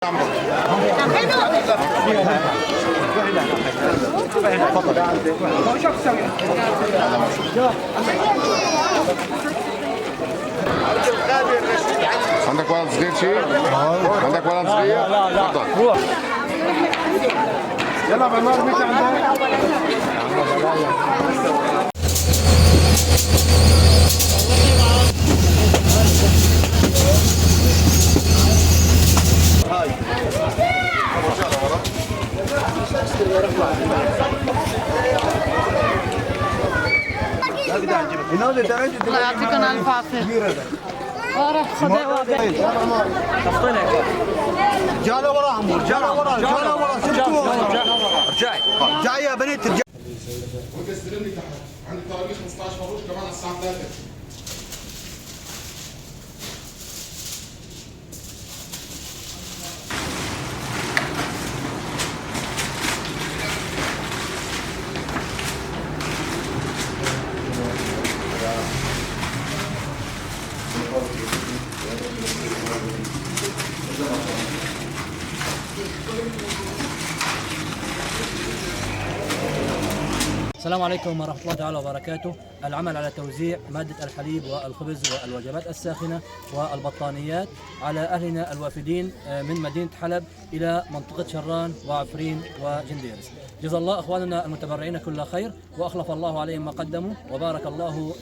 عندك ولد صغير شيء؟ عندك ولد صغير؟ لا تفضل. يلا بالنار مش عندك؟ الله يعطيكم الف عافيه. ورا خدي واقع جاله ورا عمور، جاله ورا شفتوا؟ رجعي يا بنت رجعي. وانت استلمني تحت عندي طوابير 15 فروش كمان على الساعه 3. السلام عليكم ورحمة الله تعالى وبركاته. العمل على توزيع مادة الحليب والخبز والوجبات الساخنة والبطانيات على أهلنا الوافدين من مدينة حلب إلى منطقة شران وعفرين وجنديرس. جزا الله أخواننا المتبرعين كل خير، وأخلف الله عليهم ما قدموا، وبارك الله لهم.